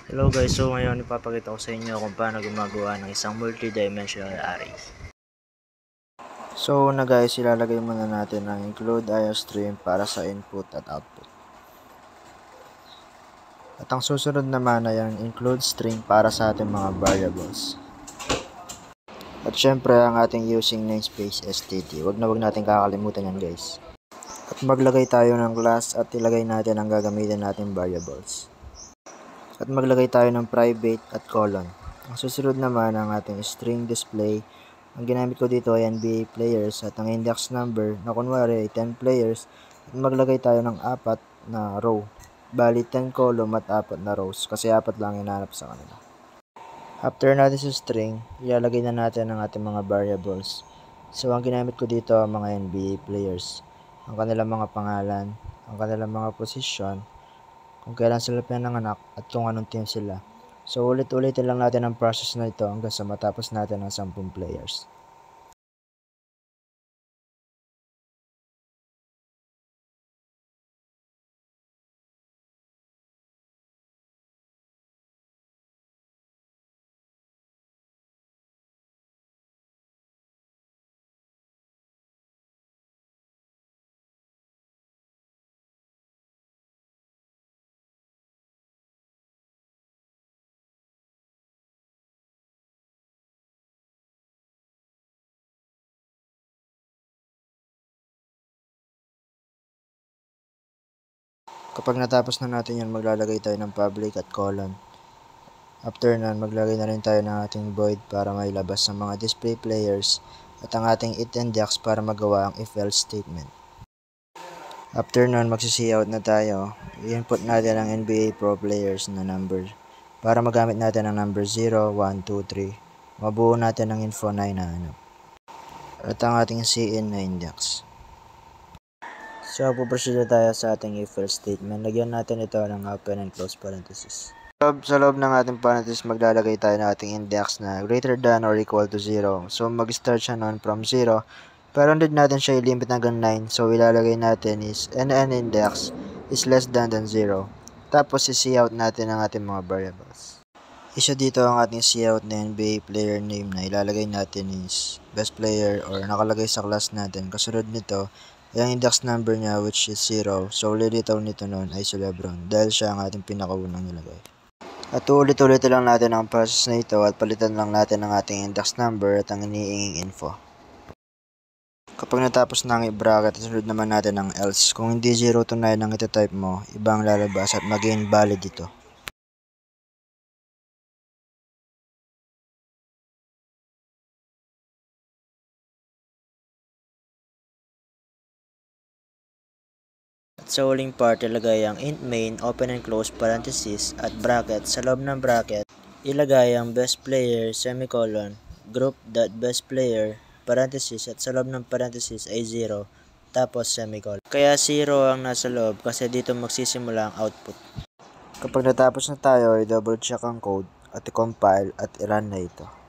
Hello guys, so ngayon ipapakita ko sa inyo kung paano gumagawa ng isang multi-dimensional array. So una guys, ilalagay muna natin ang include IOStream para sa input at output. At ang susunod naman ay ang include string para sa ating mga variables. At syempre ang ating using namespace std. Wag natin kakalimutan yan guys. At maglagay tayo ng class at ilagay natin ang gagamitin nating variables. At maglagay tayo ng private at colon. Ang susunod naman ang ating string display. Ang ginamit ko dito ay NBA players at ang index number na kunwari ay 10 players. At maglagay tayo ng 4 na row. Bali 10 column at 4 na rows kasi 4 lang hinahanap sa kanila. After natin sa string, ilalagay na natin ang ating mga variables. So ang ginamit ko dito ang mga NBA players. Ang kanilang mga pangalan, ang kanilang mga position, kung kailan sila pinanganak at kung anong team sila. So ulit-ulitin lang natin ang process na ito hanggang sa matapos natin ang 10 players. Kapag natapos na natin yan, maglalagay tayo ng public at colon. After nun, maglagay na rin tayo ng ating void para mailabas ang mga display players at ang ating index para magawa ang if-else statement. After nun, magsisi-out na tayo. I-input natin ang NBA Pro players na number para magamit natin ang number 0, 1, 2, 3. Mabuo natin ang info na hinahanap. At ang ating cin na index. So, puproceed na tayo sa ating if-else statement. Lagyan natin ito ng open and close parenthesis. Sa loob ng ating parenthesis, maglalagay tayo ng ating index na greater than or equal to 0. So, mag-start siya noon from 0. Pero hindi natin siya i-limit hanggang 9. So, ilalagay natin is nn index is less than 0. Tapos, i-cout natin ang ating mga variables. Isa dito ang ating cout na NBA player name na ilalagay natin is best player or nakalagay sa class natin. Kasunod nito, yung index number niya which is 0. So, lilitaw nito nun ay si Lebron dahil siya ang ating pinakaunang nilagay. At ulit-ulit lang natin ang process na ito at palitan lang natin ang ating index number at ang iniinging info. Kapag natapos na ang i-bracket, sunod naman natin ang else. Kung hindi 0 to 9 ang ito-type mo, ibang lalabas at mag-invalid valid ito. Sa huling part, ilagay ang int main, open and close parenthesis at bracket. Sa loob ng bracket, ilagay ang best player, semicolon, group.bestplayer, parenthesis at sa loob ng parenthesis ay 0, tapos semicolon. Kaya 0 ang nasa loob kasi dito magsisimula ang output. Kapag natapos na tayo, i-double check ang code at i-compile at i-run na ito.